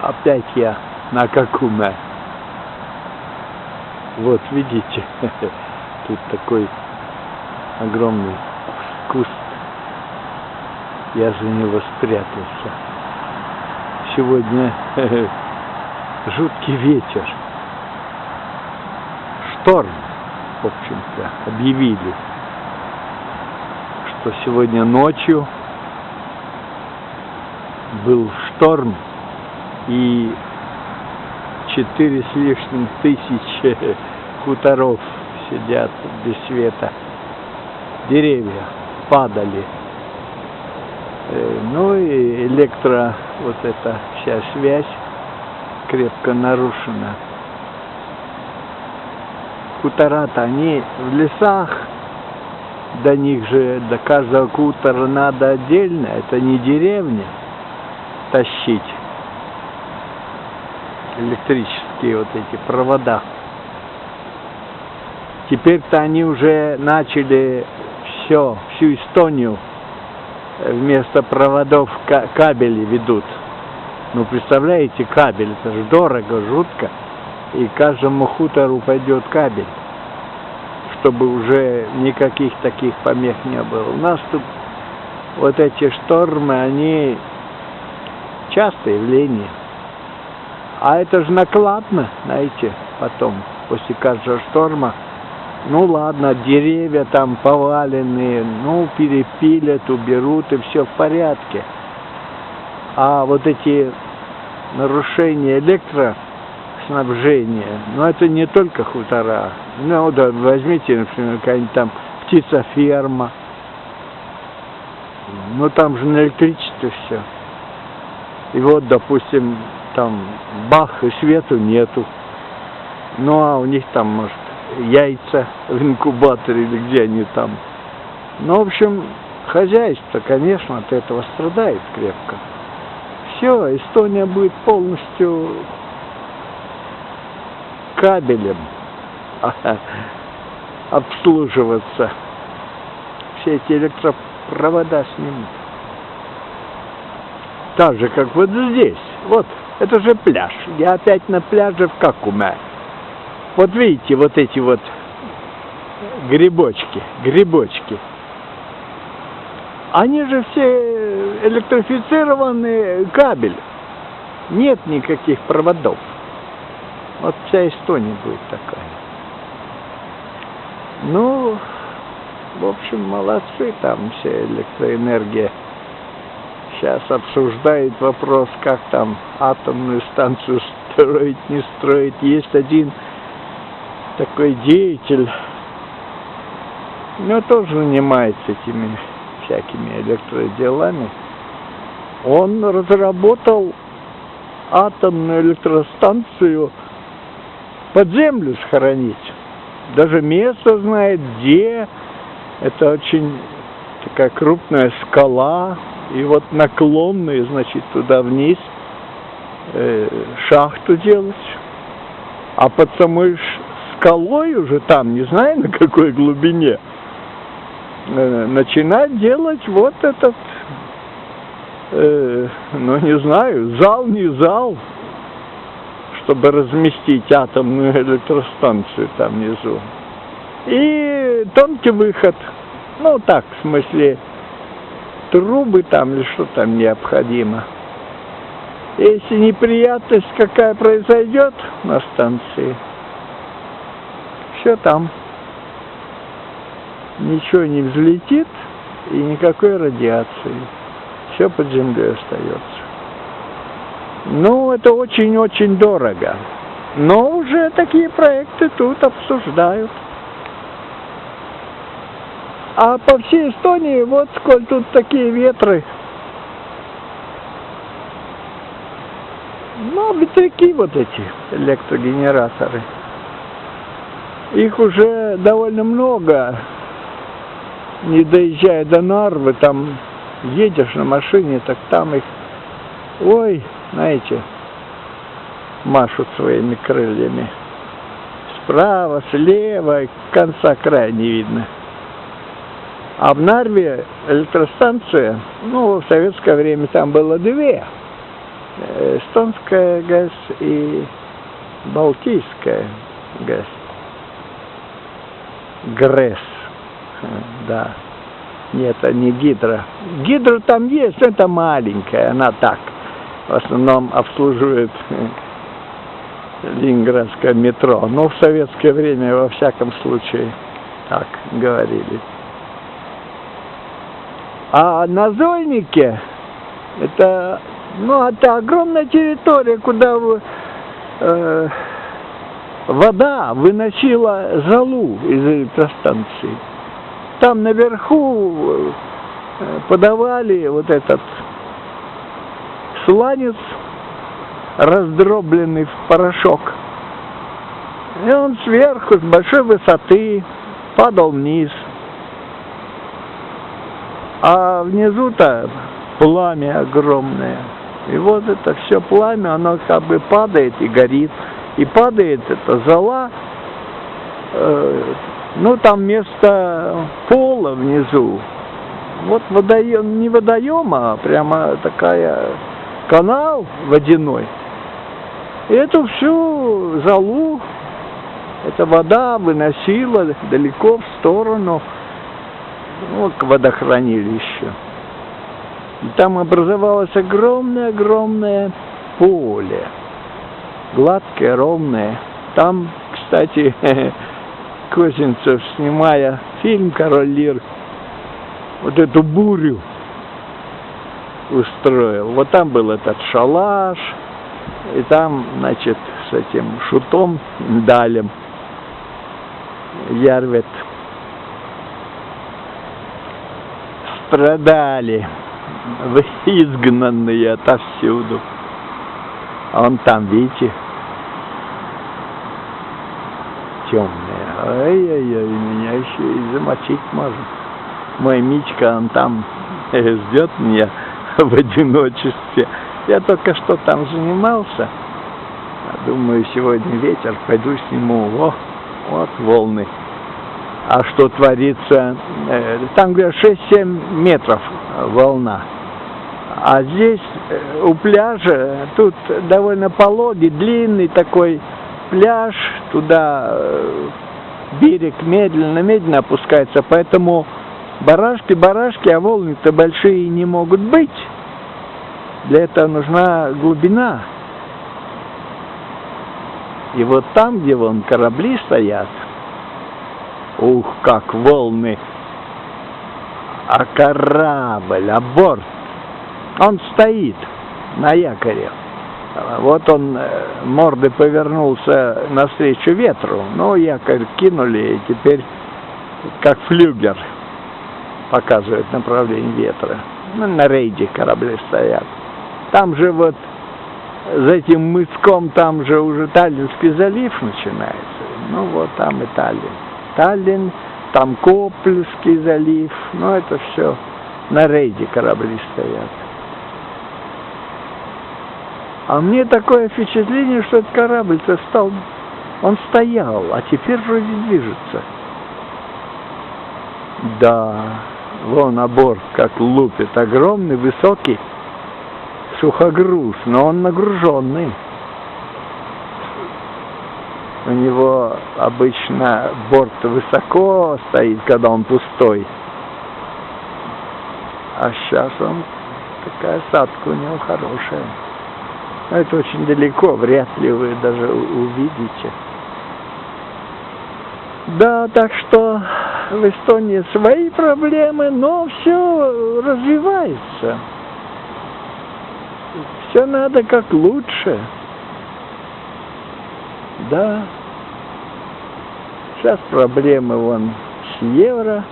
Опять я на Какуме. Вот, видите, тут такой огромный куст. Я за него спрятался. Сегодня жуткий ветер. Шторм, в общем-то, объявили, что сегодня ночью был шторм, и 4 с лишним тысячи хуторов сидят без света. Деревья падали. Ну и вот эта вся связь крепко нарушена. Хутора-то они в лесах, до них же, до каждого хутора надо отдельно, это не деревня тащить электрические вот эти провода. Теперь-то они уже начали всю Эстонию вместо проводов кабели ведут. Ну, представляете, кабель, это же дорого, жутко. И каждому хутору пойдет кабель, чтобы уже никаких таких помех не было. У нас тут вот эти штормы, они частое явление. А это же накладно, знаете, потом, после каждого шторма. Ну ладно, деревья там поваленные, ну перепилят, уберут, и все в порядке. А вот эти нарушения электроснабжения, ну это не только хутора. Ну да, возьмите, например, какая-нибудь там птицеферма. Ну там же на электричестве все. И вот, допустим, там бах, и свету нету. Ну а у них там, может, яйца в инкубаторе или где они там. Ну, в общем, хозяйство, конечно, от этого страдает крепко. Все, Эстония будет полностью кабелем обслуживаться. Все эти электропровода снимут. Так же, как вот здесь. Вот, это же пляж. Я опять на пляже в Какуме. Вот видите, вот эти вот грибочки. Они же все электрифицированный кабель. Нет никаких проводов. Вот вся Эстония будет такая. Ну, в общем, молодцы там, вся электроэнергия. Сейчас обсуждает вопрос, как там атомную станцию строить, не строить. Есть один такой деятель, но тоже занимается этими всякими электроделами. Он разработал атомную электростанцию под землю схоронить. Даже место знает, где. Это очень такая крупная скала. И вот наклонные, значит, туда вниз шахту делать. А под самой скалой уже там, не знаю на какой глубине, начинать делать вот этот, ну не знаю, зал, не зал, чтобы разместить атомную электростанцию там внизу. И тонкий выход, ну так, в смысле, трубы там или что там необходимо. Если неприятность какая произойдет на станции, все там. Ничего не взлетит и никакой радиации. Все под землей остается. Ну, это очень-очень дорого. Но уже такие проекты тут обсуждают. А по всей Эстонии, вот сколь тут такие ветры. Ну, ветряки вот эти, электрогенераторы. Их уже довольно много. Не доезжая до Нарвы, там едешь на машине, так там их, ой, знаете, машут своими крыльями. Справа, слева, конца края не видно. А в Нарве электростанция, ну, в советское время там было 2. Эстонская ГЭС и Балтийская ГЭС. ГРЭС, да. Нет, это не гидро. Гидро там есть, но это маленькая, она так. В основном обслуживает ленинградское метро. Но в советское время, во всяком случае, так говорили. А на Зойнике, это огромная территория, куда вода выносила золу из электростанции. Там наверху подавали вот этот сланец, раздробленный в порошок. И он сверху, с большой высоты, падал вниз. А внизу-то пламя огромное. И вот это все пламя, оно как бы падает и горит. И падает эта зола, там вместо пола внизу. Вот водоем, не водоем, а прямо такая канал водяной. И эту всю золу, эта вода выносила далеко в сторону, к водохранилищу. И там образовалось огромное-огромное поле. Гладкое, ровное. Там, кстати, Козинцев, снимая фильм «Король Лир», вот эту бурю устроил. Вот там был этот шалаш, и там, значит, с этим шутом Далем Ярвет страдали, изгнанные отовсюду. А он там, видите, темный. Ай-яй-яй, меня еще и замочить может. Мой Мичка, он там ждет меня в одиночестве. Я только что там занимался. Думаю, сегодня вечер, пойду сниму. Вот волны. А что творится? Там, говорят, 6-7 метров волна. А здесь у пляжа, тут довольно пологий, длинный такой пляж, туда берег медленно опускается, поэтому барашки, а волны-то большие не могут быть. Для этого нужна глубина. И вот там, где вон корабли стоят, ух, как волны, а корабль, а борт, он стоит на якоре. Вот он мордой повернулся навстречу ветру, но якорь кинули, и теперь как флюгер показывает направление ветра. На рейде корабли стоят. Там же вот за этим мыском, там же уже Таллинский залив начинается. Вот там и Таллин, там Коплевский залив, это все на рейде корабли стоят. А мне такое впечатление, что этот корабль-то он стоял, а теперь вроде движется. Да, вон а борт как лупит, огромный, высокий сухогруз, но он нагруженный. У него обычно борт высоко стоит, когда он пустой. А сейчас такая осадка у него хорошая. Но это очень далеко, вряд ли вы даже увидите. Да, так что в Эстонии свои проблемы, но все развивается. Все надо как лучше. Да. Сейчас проблемы вон с евро.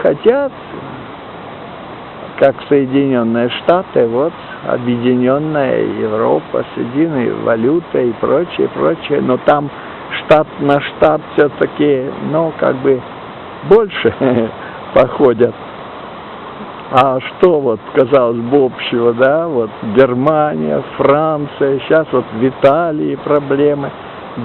Хотят, как Соединенные Штаты, объединенная Европа с единой валютой и прочее. Но там штат на штат все-таки, больше походят. А что казалось бы, общего, да, Германия, Франция, сейчас в Италии проблемы,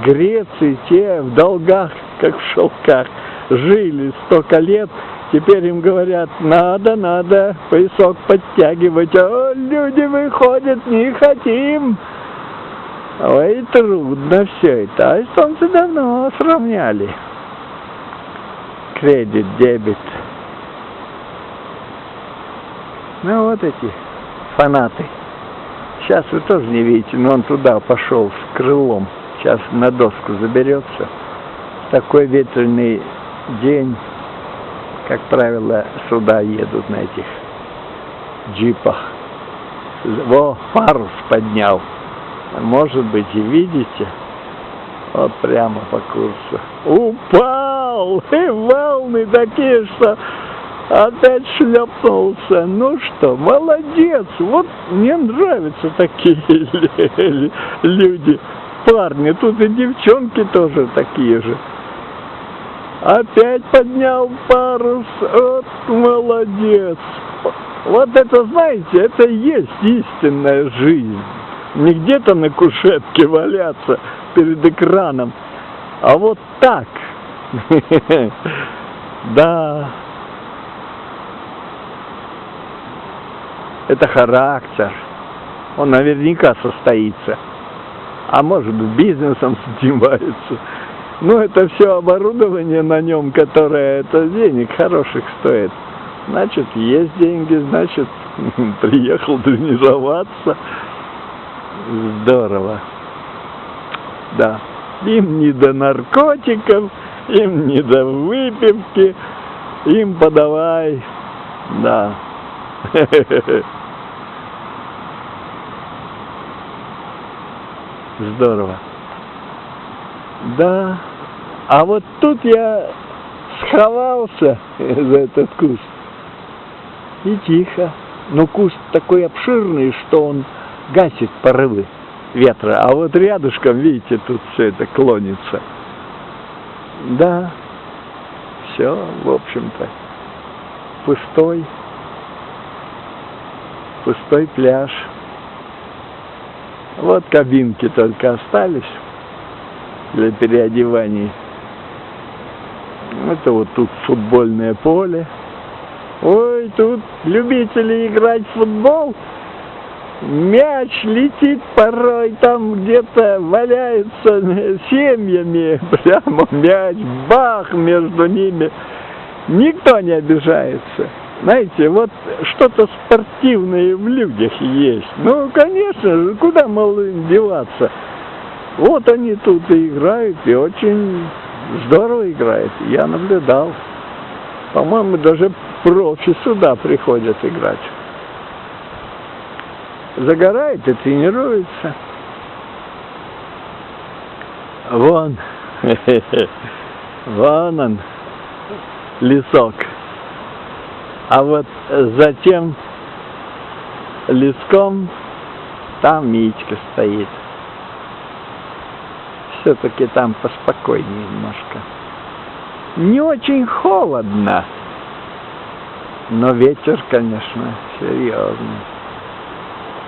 Греции, те в долгах, как в шелках, жили столько лет, Теперь им говорят, надо поясок подтягивать, а люди выходят, не хотим. Ой, трудно все это. А эстонцы давно сравняли. Кредит, дебет. Ну вот эти фанаты. Сейчас вы тоже не видите, но он туда пошел с крылом. Сейчас на доску заберется. Такой ветреный день, как правило, сюда едут на этих джипах. Во, парус поднял. Может быть, и видите, вот прямо по курсу. Упал! И волны такие, что опять шлепнулся. Ну что, молодец! Вот мне нравятся такие люди, парни. Тут и девчонки тоже такие же. Опять поднял парус. Вот молодец! Вот это, знаете, это и есть истинная жизнь. Не где-то на кушетке валяться перед экраном, а вот так. Да. Это характер. Он наверняка состоится. А может, бизнесом занимается. Ну, это все оборудование на нем, которое это денег хороших стоит. Значит, есть деньги, значит, приехал тренироваться. Здорово. Да. Им не до наркотиков, им не до выпивки, им подавай. Да. Здорово. Да. А вот тут я сховался за этот куст. И тихо. Но куст такой обширный, что он гасит порывы ветра. А вот рядышком, видите, тут все это клонится. Да. Все, в общем-то. Пустой пляж. Вот кабинки только остались для переодеваний. Это вот тут футбольное поле. Ой, тут любители играть в футбол. Мяч летит порой, там где-то валяется семьями. Прямо мяч, бах, между ними. Никто не обижается. Знаете, вот что-то спортивное в людях есть. Ну, конечно же, куда, мол, им деваться? Вот они тут и играют, и очень здорово играют. Я наблюдал. По-моему, даже профи сюда приходят играть. Загорает и тренируется. Вон, вон он, лесок. А вот за тем леском там Митька стоит. Все-таки там поспокойнее немножко. Не очень холодно, но ветер, конечно, серьезный.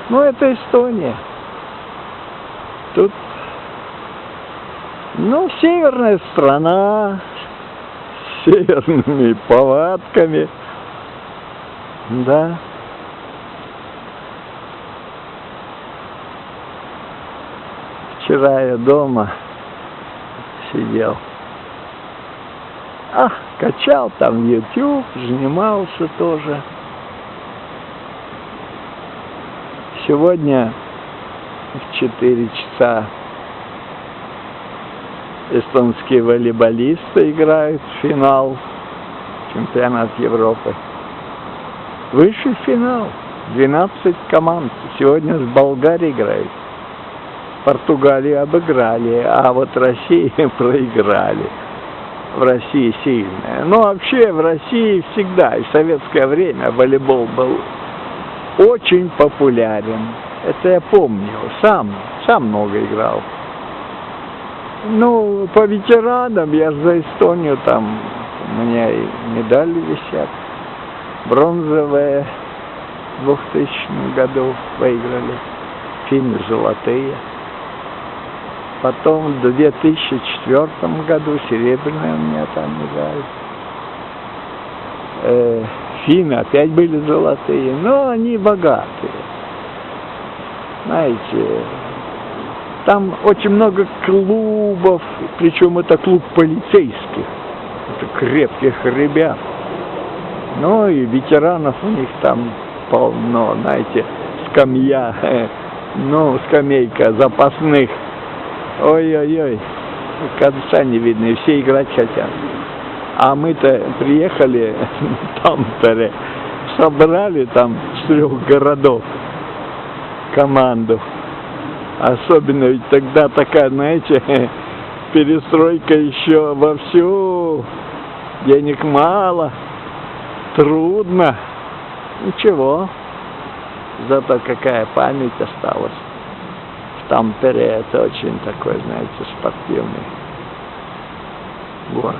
Ну, это Эстония. Тут, ну, северная страна с северными повадками. Да. Вчера я дома сидел. Качал там YouTube, занимался тоже. Сегодня в 4 часа эстонские волейболисты играют в финал чемпионата Европы. Высший финал. 12 команд. Сегодня с Болгарией играют. Португалию обыграли, а вот Россию проиграли. В России сильная. Но вообще в России всегда, и в советское время волейбол был очень популярен. Это я помню. Сам много играл. Ну, по ветеранам я за Эстонию, там у меня и медали висят. Бронзовые в 2000 году выиграли. Финны золотые. Потом в 2004 году серебряная у меня там медаль. Финны опять были золотые, но они богатые. Знаете, там очень много клубов, причем это клуб полицейских, это крепких ребят. Ну и ветеранов у них там полно, знаете, скамья, скамейка запасных. Ой-ой-ой, конца не видно, и все играть хотят. А мы-то приехали в Тампере, собрали там с 3 городов команду. Особенно ведь тогда такая, знаете, перестройка еще вовсю, денег мало, трудно. Ничего, зато какая память осталась. В Тампере это очень такой, знаете, спортивный город.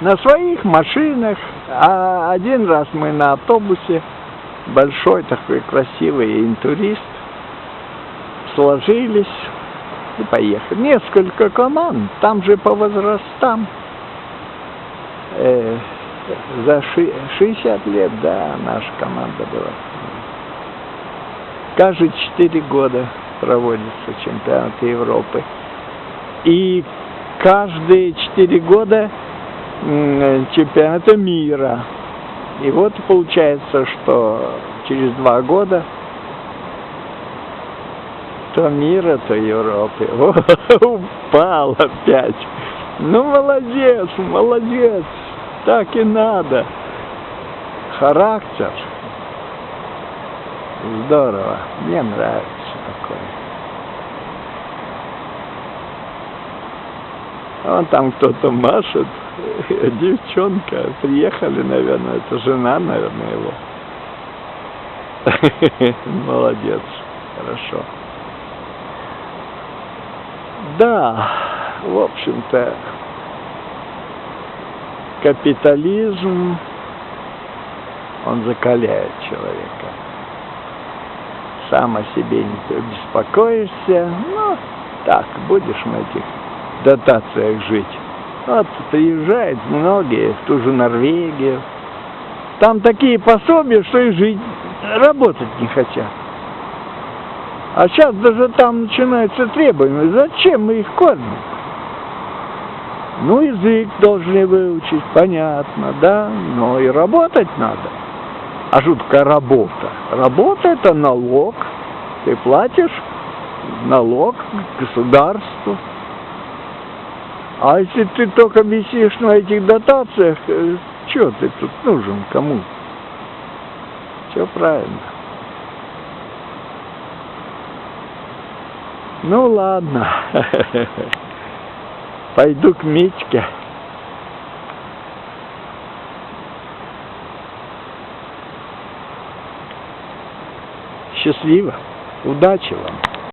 На своих машинах, а один раз мы на автобусе, большой такой красивый интурист, сложились и поехали. Несколько команд, там же по возрастам, за 60 лет, да, наша команда была. Каждые 4 года проводится чемпионат Европы. И каждые 4 года чемпионата мира. И вот получается, что через 2 года то мира, то Европы. Упал опять. Ну, молодец, молодец. Так и надо. Характер. Здорово. Мне нравится такое. Вон там кто-то машет. Девчонка. Приехали, наверное. Это жена, наверное, его. Молодец. Хорошо. Да, в общем-то, капитализм, он закаляет человека. Сам о себе не беспокоишься, ну, так, будешь на этих дотациях жить. Вот приезжают многие в ту же Норвегию. Там такие пособия, что и жить, работать не хотят. А сейчас даже там начинаются требования. Зачем мы их кормим? Ну, язык должны выучить, понятно, да, но и работать надо. А что такая работа? Работа – это налог. Ты платишь налог государству. А если ты только висишь на этих дотациях, что ты тут нужен кому? Все правильно. Ну ладно, пойду к Митьке. Счастливо, удачи вам.